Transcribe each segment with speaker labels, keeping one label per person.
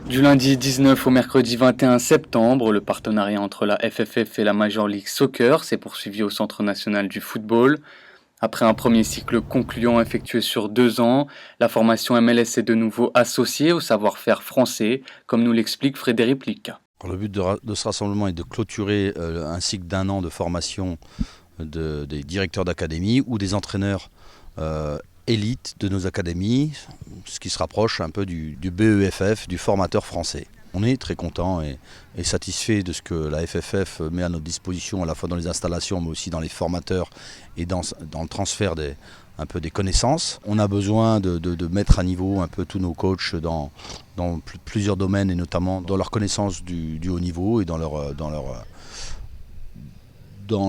Speaker 1: Du lundi 19 au mercredi 21 septembre, le partenariat entre la FFF et la Major League Soccer s'est poursuivi au Centre national du football. Après un premier cycle concluant effectué sur 2 ans, la formation MLS est de nouveau associée au savoir-faire français, comme nous l'explique Frédéric Plica.
Speaker 2: Le but de ce rassemblement est de clôturer un cycle d'un an de formation des directeurs d'académie ou des entraîneurs élites de nos académies, ce qui se rapproche un peu du BEFF, du formateur français. On est très content et satisfait de ce que la FFF met à notre disposition, à la fois dans les installations, mais aussi dans les formateurs et dans le transfert un peu des connaissances. On a besoin de mettre à niveau un peu tous nos coachs dans plusieurs domaines, et notamment dans leur connaissance du haut niveau et dans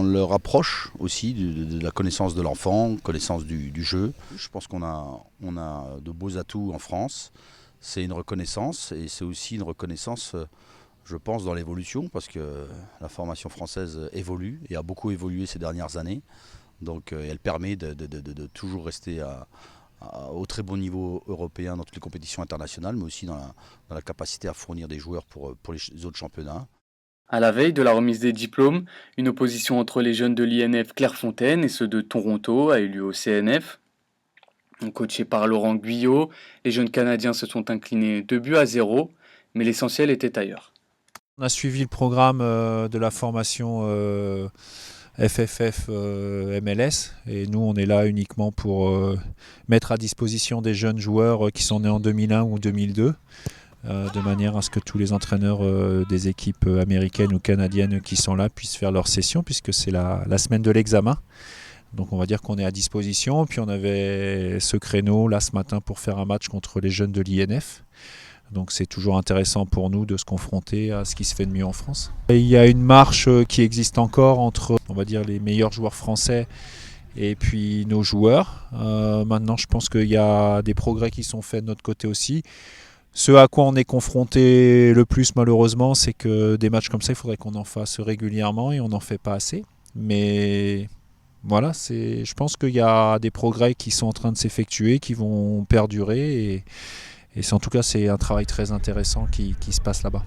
Speaker 2: leur approche aussi de la connaissance de l'enfant, connaissance du jeu. Je pense qu'on a de beaux atouts en France. C'est une reconnaissance et c'est aussi une reconnaissance, je pense, dans l'évolution, parce que la formation française évolue et a beaucoup évolué ces dernières années. Donc elle permet de toujours rester au très bon niveau européen dans toutes les compétitions internationales, mais aussi dans la capacité à fournir des joueurs pour les autres championnats.
Speaker 1: À la veille de la remise des diplômes, une opposition entre les jeunes de l'INF Clairefontaine et ceux de Toronto a eu lieu au CNF. Coachés par Laurent Guyot, les jeunes Canadiens se sont inclinés 2 buts à 0, mais l'essentiel était ailleurs.
Speaker 3: On a suivi le programme de la formation FFF MLS et nous on est là uniquement pour mettre à disposition des jeunes joueurs qui sont nés en 2001 ou 2002 de manière à ce que tous les entraîneurs des équipes américaines ou canadiennes qui sont là puissent faire leur session, puisque c'est la semaine de l'examen. Donc on va dire qu'on est à disposition. Puis on avait ce créneau là ce matin pour faire un match contre les jeunes de l'INF. Donc c'est toujours intéressant pour nous de se confronter à ce qui se fait de mieux en France. Et il y a une marche qui existe encore entre, on va dire, les meilleurs joueurs français et puis nos joueurs. Maintenant je pense qu'il y a des progrès qui sont faits de notre côté aussi. Ce à quoi on est confronté le plus malheureusement, c'est que des matchs comme ça, il faudrait qu'on en fasse régulièrement et on n'en fait pas assez. Mais voilà, je pense qu'il y a des progrès qui sont en train de s'effectuer, qui vont perdurer. Et en tout cas, c'est un travail très intéressant qui se passe là-bas.